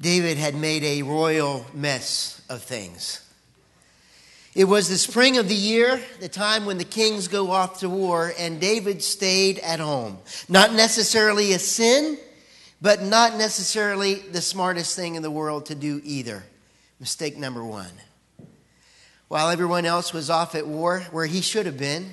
David had made a royal mess of things. It was the spring of the year, the time when the kings go off to war, and David stayed at home. Not necessarily a sin, but not necessarily the smartest thing in the world to do either. Mistake number one. While everyone else was off at war, where he should have been,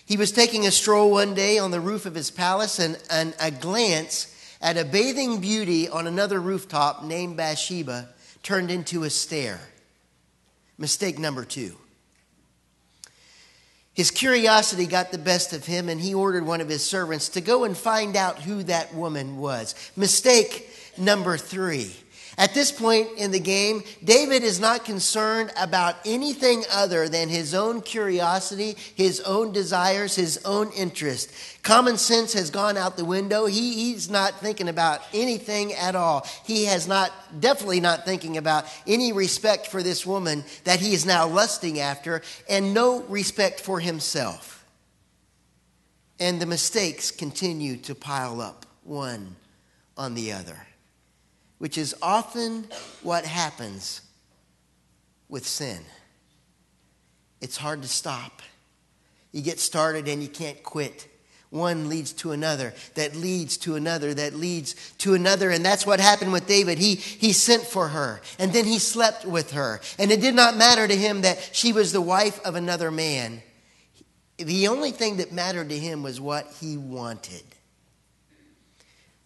he was taking a stroll one day on the roof of his palace, and a glance at a bathing beauty on another rooftop named Bathsheba turned into a stare. Mistake number two. His curiosity got the best of him, and he ordered one of his servants to go and find out who that woman was. Mistake number three. At this point in the game, David is not concerned about anything other than his own curiosity, his own desires, his own interest. Common sense has gone out the window. He's not thinking about anything at all. He has definitely not thinking about any respect for this woman that he is now lusting after, and no respect for himself. And the mistakes continue to pile up one on the other, which is often what happens with sin. It's hard to stop. You get started and you can't quit. One leads to another, that leads to another, that leads to another. And that's what happened with David. He sent for her, and then he slept with her. And it did not matter to him that she was the wife of another man. The only thing that mattered to him was what he wanted.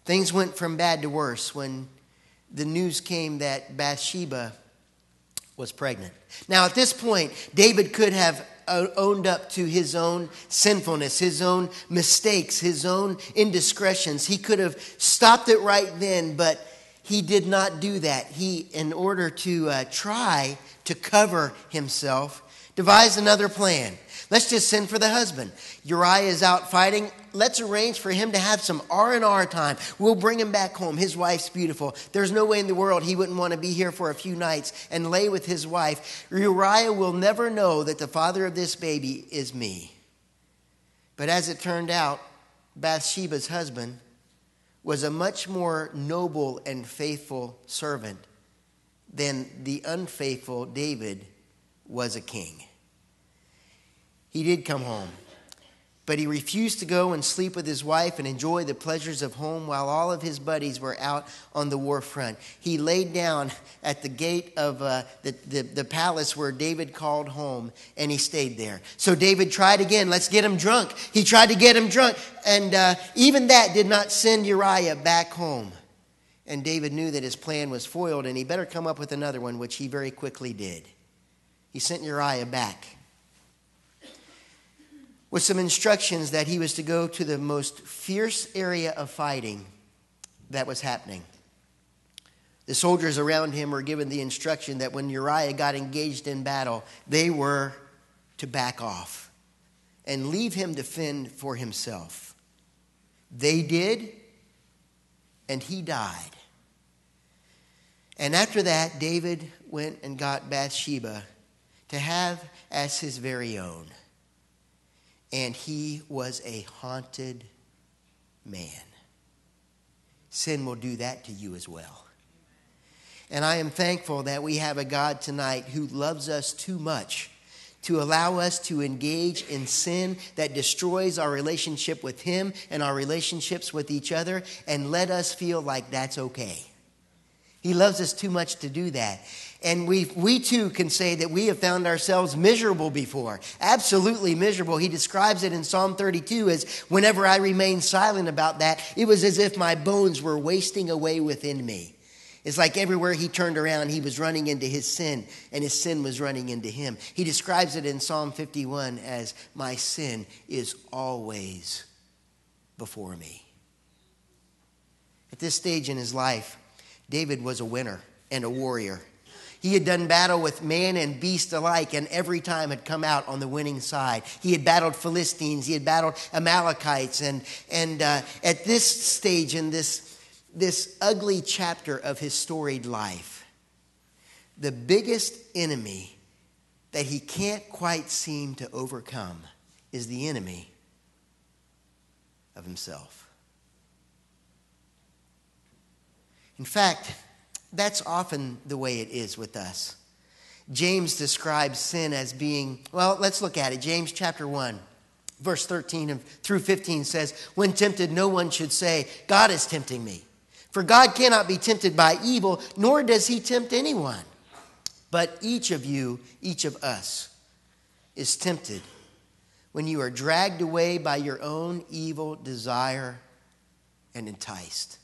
Things went from bad to worse when the news came that Bathsheba was pregnant. Now, at this point, David could have owned up to his own sinfulness, his own mistakes, his own indiscretions. He could have stopped it right then, but he did not do that. He, in order to try to cover himself, devised another plan. Let's just send for the husband. Uriah is out fighting. Let's arrange for him to have some R&R time. We'll bring him back home. His wife's beautiful. There's no way in the world he wouldn't want to be here for a few nights and lay with his wife. Uriah will never know that the father of this baby is me. But as it turned out, Bathsheba's husband was a much more noble and faithful servant than the unfaithful David was a king. He did come home, but he refused to go and sleep with his wife and enjoy the pleasures of home while all of his buddies were out on the war front. He laid down at the gate of the palace where David called home, and he stayed there. So David tried again. Let's get him drunk. He tried to get him drunk, and even that did not send Uriah back home. And David knew that his plan was foiled, and he better come up with another one, which he very quickly did. He sent Uriah back with some instructions that he was to go to the most fierce area of fighting that was happening. The soldiers around him were given the instruction that when Uriah got engaged in battle, they were to back off and leave him to fend for himself. They did, and he died. And after that, David went and got Bathsheba to have as his very own. And he was a haunted man. Sin will do that to you as well. And I am thankful that we have a God tonight who loves us too much to allow us to engage in sin that destroys our relationship with him and our relationships with each other, and let us feel like that's okay. He loves us too much to do that. And we too can say that we have found ourselves miserable before. Absolutely miserable. He describes it in Psalm 32 as, whenever I remained silent about that, it was as if my bones were wasting away within me. It's like everywhere he turned around, he was running into his sin, and his sin was running into him. He describes it in Psalm 51 as, my sin is always before me. At this stage in his life, David was a winner and a warrior. He had done battle with man and beast alike, and every time had come out on the winning side. He had battled Philistines, he had battled Amalekites, and at this stage in this ugly chapter of his storied life, the biggest enemy that he can't quite seem to overcome is the enemy of himself. In fact, That's often the way it is with us. James describes sin as being, well, let's look at it. James chapter 1, verse 13 through 15 says, when tempted, no one should say, God is tempting me. For God cannot be tempted by evil, nor does he tempt anyone. But each of you, each of us, is tempted when you are dragged away by your own evil desire and enticed.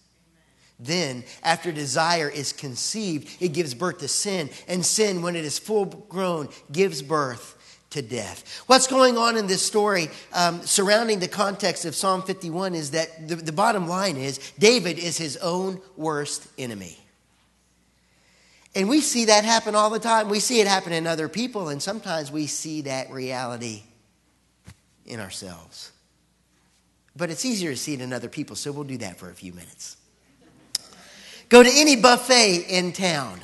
Then, after desire is conceived, it gives birth to sin. And sin, when it is full grown, gives birth to death. What's going on in this story surrounding the context of Psalm 51 is that the bottom line is David is his own worst enemy. And we see that happen all the time. We see it happen in other people, and sometimes we see that reality in ourselves. But it's easier to see it in other people, so we'll do that for a few minutes. Go to any buffet in town,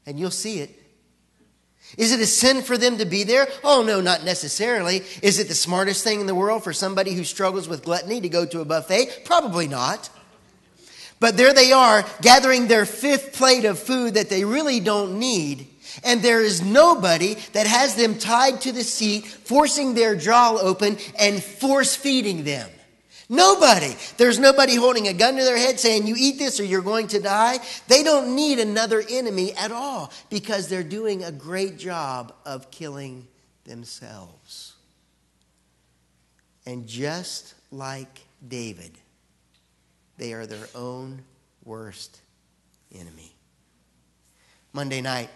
and you'll see it. Is it a sin for them to be there? Oh, no, not necessarily. Is it the smartest thing in the world for somebody who struggles with gluttony to go to a buffet? Probably not. But there they are, gathering their fifth plate of food that they really don't need. And there is nobody that has them tied to the seat, forcing their jaw open and force feeding them. Nobody. There's nobody holding a gun to their head saying, you eat this or you're going to die. They don't need another enemy at all because they're doing a great job of killing themselves. And just like David, they are their own worst enemy. Monday night,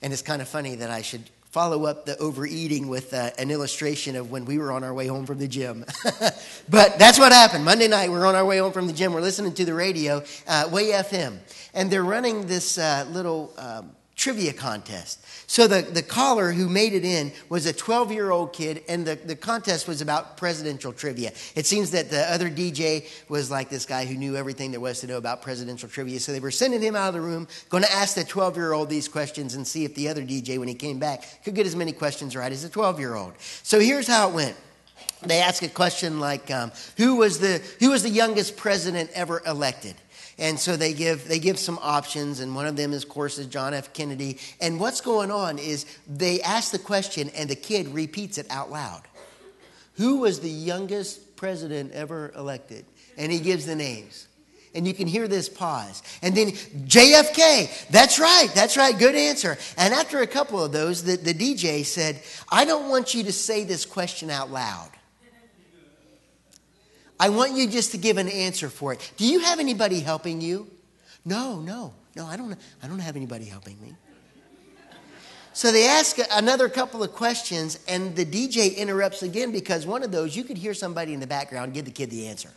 and it's kind of funny that I should follow up the overeating with an illustration of when we were on our way home from the gym. But that's what happened. Monday night, we're on our way home from the gym. We're listening to the radio, Way FM. And they're running this little trivia contest. So the caller who made it in was a 12-year-old kid, and the contest was about presidential trivia. It seems that the other DJ was like this guy who knew everything there was to know about presidential trivia. So they were sending him out of the room, going to ask the 12-year-old these questions and see if the other DJ, when he came back, could get as many questions right as the 12-year-old. So here's how it went. They asked a question like, who was the youngest president ever elected? And so they give some options, and one of them, of course, is John F. Kennedy. And what's going on is they ask the question, and the kid repeats it out loud. Who was the youngest president ever elected? And he gives the names. And you can hear this pause. And then JFK. That's right. Good answer. And after a couple of those, the DJ said, I don't want you to say this question out loud. I want you just to give an answer for it. Do you have anybody helping you? No, I don't have anybody helping me. So they ask another couple of questions, and the DJ interrupts again because one of those, you could hear somebody in the background give the kid the answer.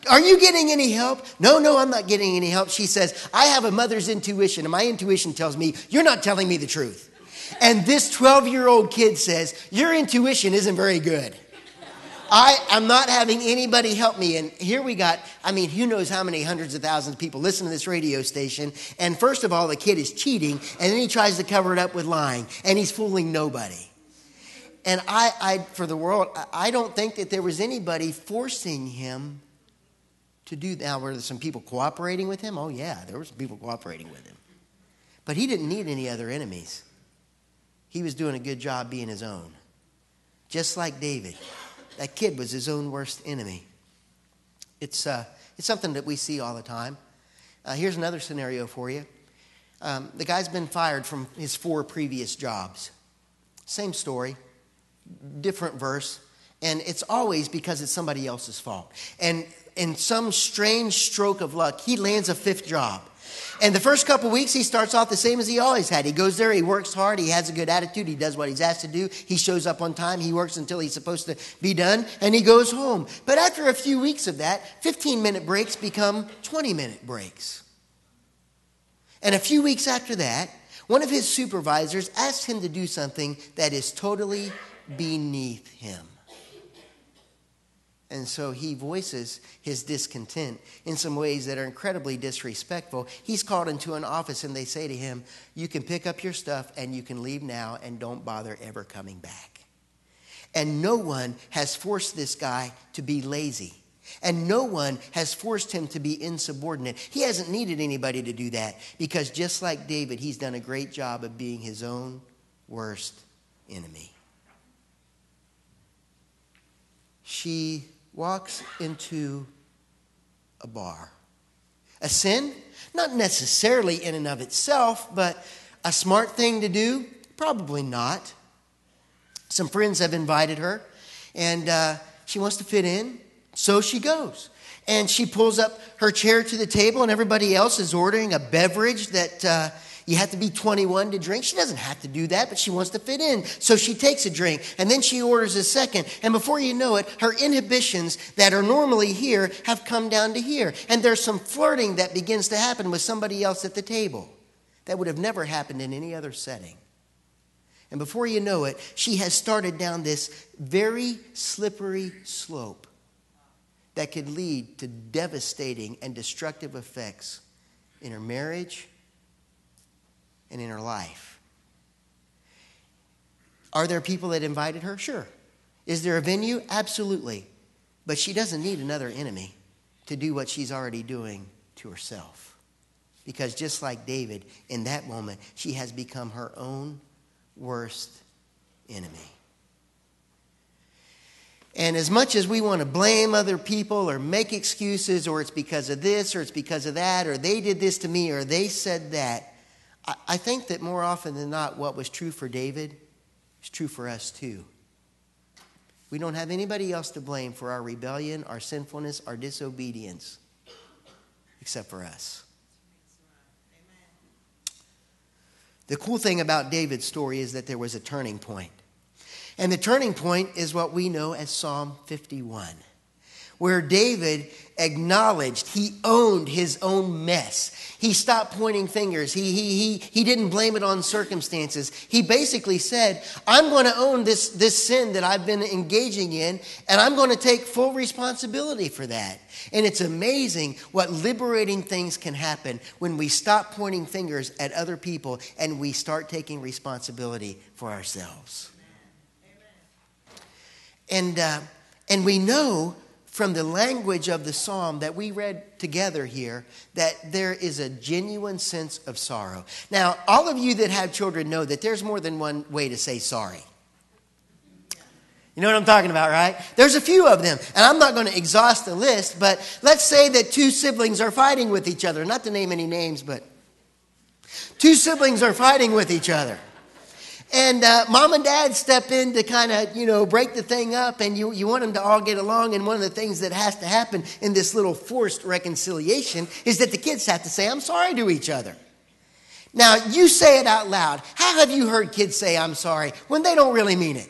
Are you getting any help? No, I'm not getting any help. She says, I have a mother's intuition, and my intuition tells me you're not telling me the truth. And this 12-year-old kid says, your intuition isn't very good. I'm not having anybody help me. And here we got, who knows how many hundreds of thousands of people listen to this radio station. And first of all, the kid is cheating. And then he tries to cover it up with lying. And he's fooling nobody. And for the world, I don't think that there was anybody forcing him to do that. Now, were there some people cooperating with him? Oh, yeah, there were some people cooperating with him. But he didn't need any other enemies. He was doing a good job being his own. Just like David. That kid was his own worst enemy. It's something that we see all the time. Here's another scenario for you. The guy's been fired from his 4 previous jobs. Same story, different verse. And it's always because it's somebody else's fault. And in some strange stroke of luck, he lands a 5th job. And the first couple weeks, he starts off the same as he always had. He goes there, he works hard, he has a good attitude, he does what he's asked to do, he shows up on time, he works until he's supposed to be done, and he goes home. But after a few weeks of that, 15-minute breaks become 20-minute breaks. And a few weeks after that, one of his supervisors asks him to do something that is totally beneath him. And so he voices his discontent in some ways that are incredibly disrespectful. He's called into an office and they say to him, you can pick up your stuff and you can leave now and don't bother ever coming back. And no one has forced this guy to be lazy. And no one has forced him to be insubordinate. He hasn't needed anybody to do that because just like David, he's done a great job of being his own worst enemy. She walks into a bar. A sin? Not necessarily in and of itself, but a smart thing to do? Probably not. Some friends have invited her, and she wants to fit in, so she goes. And she pulls up her chair to the table, and everybody else is ordering a beverage that you have to be 21 to drink. She doesn't have to do that, but she wants to fit in. So she takes a drink, and then she orders a second. And before you know it, her inhibitions that are normally here have come down to here. And there's some flirting that begins to happen with somebody else at the table that would have never happened in any other setting. And before you know it, she has started down this very slippery slope that could lead to devastating and destructive effects in her marriage and in her life. Are there people that invited her? Sure. Is there a venue? Absolutely. But she doesn't need another enemy to do what she's already doing to herself. Because just like David, in that moment, she has become her own worst enemy. And as much as we want to blame other people or make excuses, or it's because of this or it's because of that, or they did this to me or they said that, I think that more often than not, what was true for David is true for us too. We don't have anybody else to blame for our rebellion, our sinfulness, our disobedience, except for us. The cool thing about David's story is that there was a turning point. And the turning point is what we know as Psalm 51, where David acknowledged he owned his own mess. He stopped pointing fingers. He didn't blame it on circumstances. He basically said, I'm going to own this sin that I've been engaging in, and I'm going to take full responsibility for that. And it's amazing what liberating things can happen when we stop pointing fingers at other people and we start taking responsibility for ourselves. And we know from the language of the psalm that we read together here that there is a genuine sense of sorrow. Now, all of you that have children know that there's more than one way to say sorry. You know what I'm talking about, right? There's a few of them, and I'm not going to exhaust the list, but let's say that two siblings are fighting with each other. Not to name any names, but two siblings are fighting with each other. And mom and dad step in to kind of, break the thing up, and you want them to all get along. And one of the things that has to happen in this little forced reconciliation is that the kids have to say, I'm sorry to each other. Now, you say it out loud. How have you heard kids say, I'm sorry, when they don't really mean it?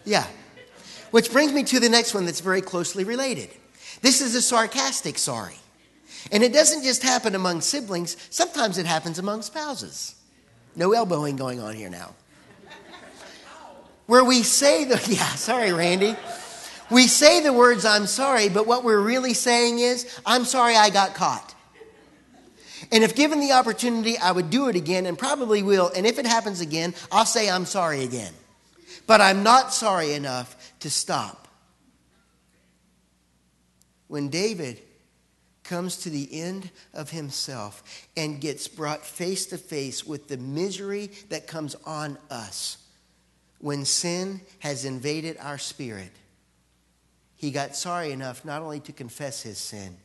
Yeah. Which brings me to the next one that's very closely related. This is a sarcastic sorry. And it doesn't just happen among siblings. Sometimes it happens among spouses. No elbowing going on here now. Where we say sorry, Randy. We say the words, I'm sorry, but what we're really saying is, I'm sorry I got caught. And if given the opportunity, I would do it again and probably will. And if it happens again, I'll say I'm sorry again. But I'm not sorry enough to stop. When David comes to the end of himself and gets brought face to face with the misery that comes on us when sin has invaded our spirit, he got sorry enough not only to confess his sin,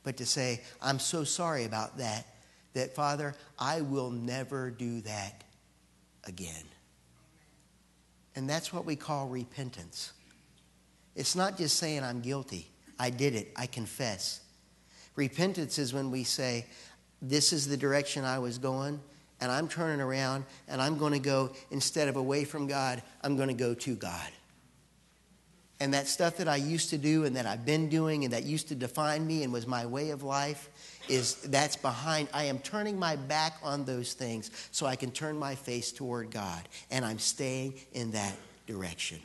but to say, I'm so sorry about that Father, I will never do that again. And that's what we call repentance. It's not just saying I'm guilty. I did it. I confess. Repentance is when we say, this is the direction I was going, and I'm turning around, and I'm going to go, instead of away from God, I'm going to go to God. And that stuff that I used to do and that I've been doing and that used to define me and was my way of life, that's behind. I am turning my back on those things so I can turn my face toward God, and I'm staying in that direction.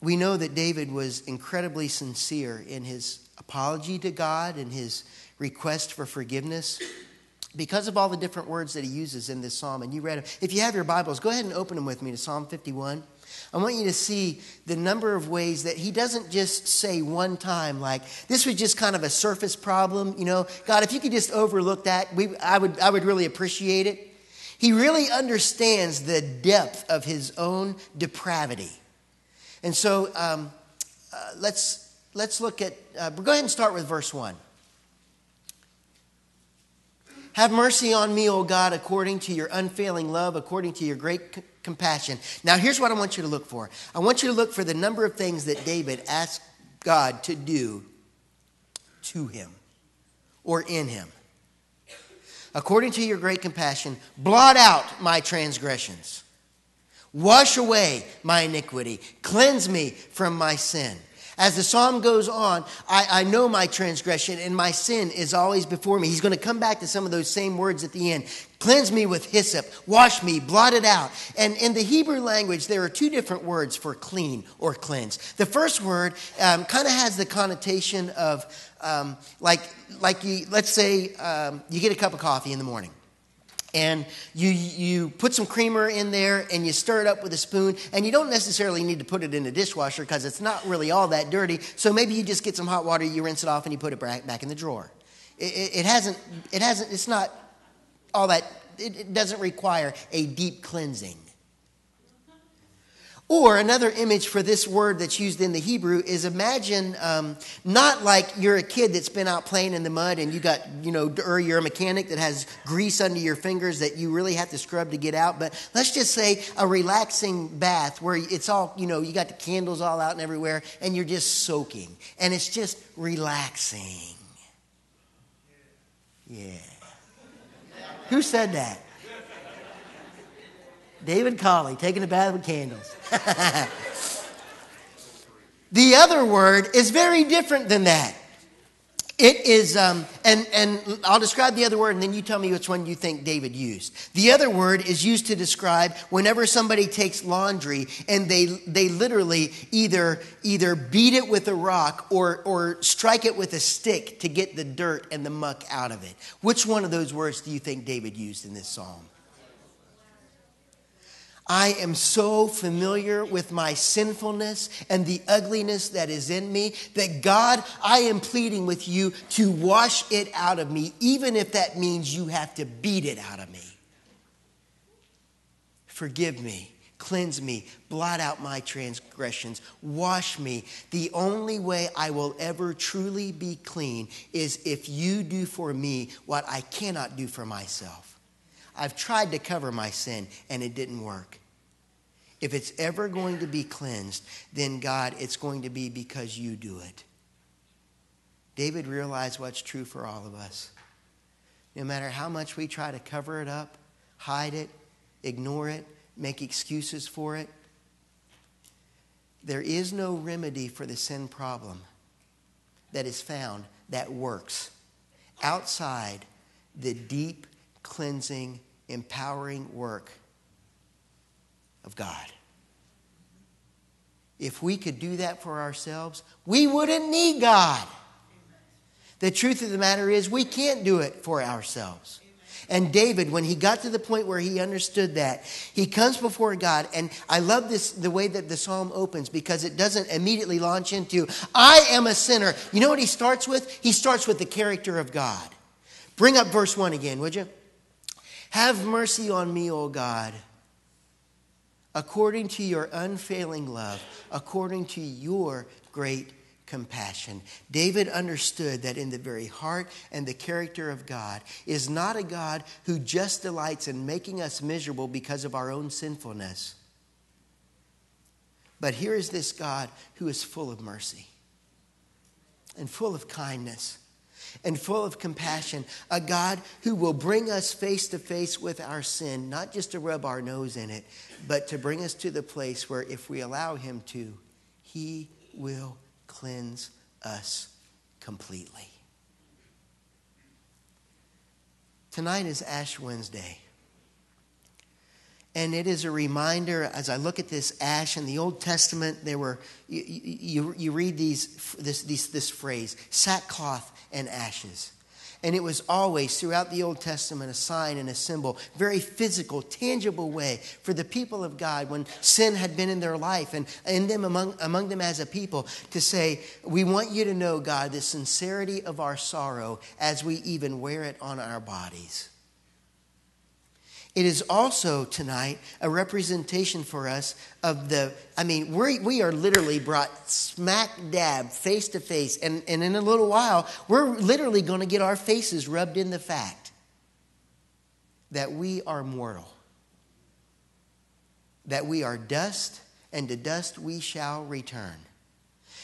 We know that David was incredibly sincere in his apology to God and his request for forgiveness because of all the different words that he uses in this psalm. And you read them. If you have your Bibles, go ahead and open them with me to Psalm 51. I want you to see the number of ways that he doesn't just say one time, like, this was just kind of a surface problem. You know, God, if you could just overlook that, I would really appreciate it. He really understands the depth of his own depravity. And so let's look at, go ahead and start with verse 1. Have mercy on me, O God, according to your unfailing love, according to your great compassion. Now, here's what I want you to look for. I want you to look for the number of things that David asked God to do to him or in him. According to your great compassion, blot out my transgressions. Wash away my iniquity. Cleanse me from my sin. As the psalm goes on, I know my transgression and my sin is always before me. He's going to come back to some of those same words at the end. Cleanse me with hyssop. Wash me. Blot it out. And in the Hebrew language, there are two different words for clean or cleanse. The first word kind of has the connotation of let's say you get a cup of coffee in the morning. And you put some creamer in there and you stir it up with a spoon. And you don't necessarily need to put it in a dishwasher because it's not really all that dirty. So maybe you just get some hot water, you rinse it off, and you put it back in the drawer. It's not all that, it doesn't require a deep cleansing. Or another image for this word that's used in the Hebrew is imagine not like you're a kid that's been out playing in the mud and you got, or you're a mechanic that has grease under your fingers that you really have to scrub to get out. But let's just say a relaxing bath where it's all, you got the candles all out and everywhere and you're just soaking. And it's just relaxing. Yeah. Who said that? David Colley, taking a bath with candles. The other word is very different than that. It is, and I'll describe the other word and then you tell me which one you think David used. The other word is used to describe whenever somebody takes laundry and they literally either beat it with a rock or strike it with a stick to get the dirt and the muck out of it. Which one of those words do you think David used in this psalm? I am so familiar with my sinfulness and the ugliness that is in me that God, I am pleading with you to wash it out of me, even if that means you have to beat it out of me. Forgive me, cleanse me, blot out my transgressions, wash me. The only way I will ever truly be clean is if you do for me what I cannot do for myself. I've tried to cover my sin and it didn't work. If it's ever going to be cleansed, then God, it's going to be because you do it. David realized what's true for all of us. No matter how much we try to cover it up, hide it, ignore it, make excuses for it, there is no remedy for the sin problem that is found that works outside the deep cleansing, empowering work of God. If we could do that for ourselves, we wouldn't need God. The truth of the matter is we can't do it for ourselves. And David, when he got to the point where he understood that, he comes before God. And I love the way that the psalm opens because it doesn't immediately launch into, I am a sinner. You know what he starts with? He starts with the character of God. Bring up verse 1 again, would you? Have mercy on me, O God, according to your unfailing love, according to your great compassion. David understood that in the very heart and the character of God is not a God who just delights in making us miserable because of our own sinfulness. But here is this God who is full of mercy and full of kindness and full of compassion, a God who will bring us face to face with our sin, not just to rub our nose in it, but to bring us to the place where if we allow him to, he will cleanse us completely. Tonight is Ash Wednesday. And it is a reminder, as I look at this ash in the Old Testament, there were you read this phrase, sackcloth and ashes. And it was always, throughout the Old Testament, a sign and a symbol, very physical, tangible way for the people of God when sin had been in their life and in them among them as a people to say, we want you to know, God, the sincerity of our sorrow as we even wear it on our bodies. It is also tonight a representation for us of we are literally brought smack dab face to face. And in a little while, we're literally going to get our faces rubbed in the fact that we are mortal. That we are dust, and to dust we shall return.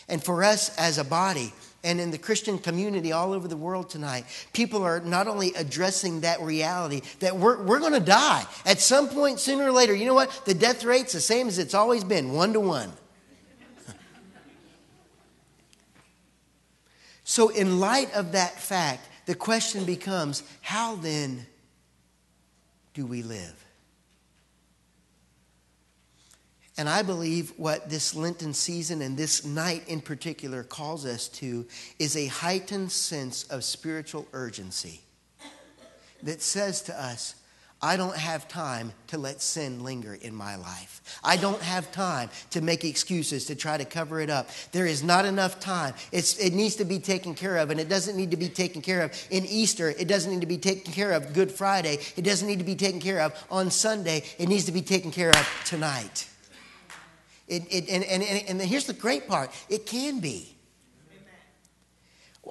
And for us as a body, and in the Christian community all over the world tonight, people are not only addressing that reality that we're going to die at some point sooner or later. You know what? The death rate's the same as it's always been, 1-to-1. So in light of that fact, the question becomes, how then do we live? And I believe what this Lenten season and this night in particular calls us to is a heightened sense of spiritual urgency that says to us, I don't have time to let sin linger in my life. I don't have time to make excuses to try to cover it up. There is not enough time. It needs to be taken care of, and it doesn't need to be taken care of in Easter. It doesn't need to be taken care of Good Friday. It doesn't need to be taken care of on Sunday. It needs to be taken care of tonight. And here's the great part. It can be.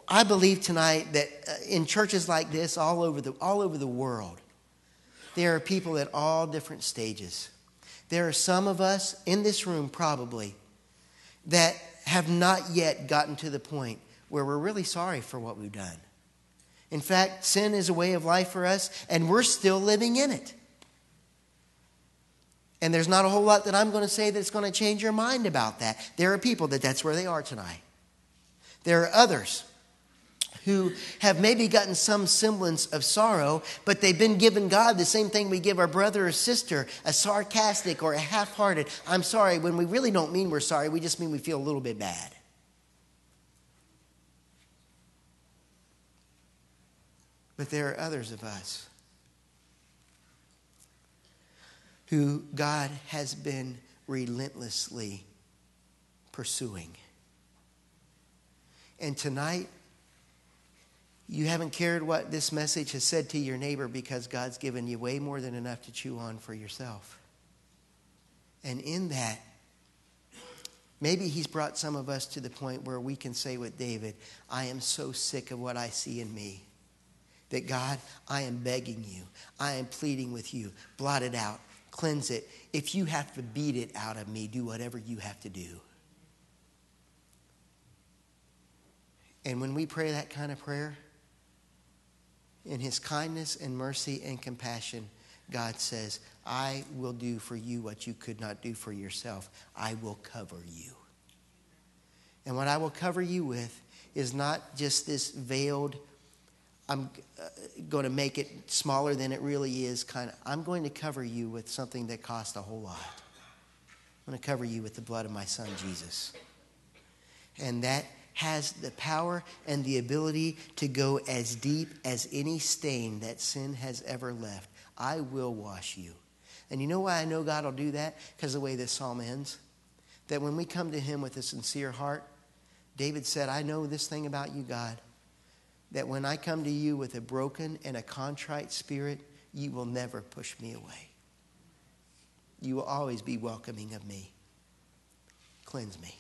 I believe tonight that in churches like this all over the world, there are people at all different stages. There are some of us in this room probably that have not yet gotten to the point where we're really sorry for what we've done. In fact, sin is a way of life for us, and we're still living in it. And there's not a whole lot that I'm going to say that's going to change your mind about that. There are people that's where they are tonight. There are others who have maybe gotten some semblance of sorrow, but they've been given God the same thing we give our brother or sister, a sarcastic or a half-hearted, I'm sorry, when we really don't mean we're sorry, we just mean we feel a little bit bad. But there are others of us who God has been relentlessly pursuing. And tonight, you haven't cared what this message has said to your neighbor because God's given you way more than enough to chew on for yourself. And in that, maybe he's brought some of us to the point where we can say with David, I am so sick of what I see in me that God, I am begging you. I am pleading with you. Blot it out. Cleanse it. If you have to beat it out of me, do whatever you have to do. And when we pray that kind of prayer, in his kindness and mercy and compassion, God says, I will do for you what you could not do for yourself. I will cover you. And what I will cover you with is not just this veiled, I'm going to make it smaller than it really is kind of. I'm going to cover you with something that costs a whole lot. I'm going to cover you with the blood of my son, Jesus. And that has the power and the ability to go as deep as any stain that sin has ever left. I will wash you. And you know why I know God will do that? Because of the way this psalm ends. That when we come to him with a sincere heart, David said, I know this thing about you, God. That when I come to you with a broken and a contrite spirit, you will never push me away. You will always be welcoming of me. Cleanse me.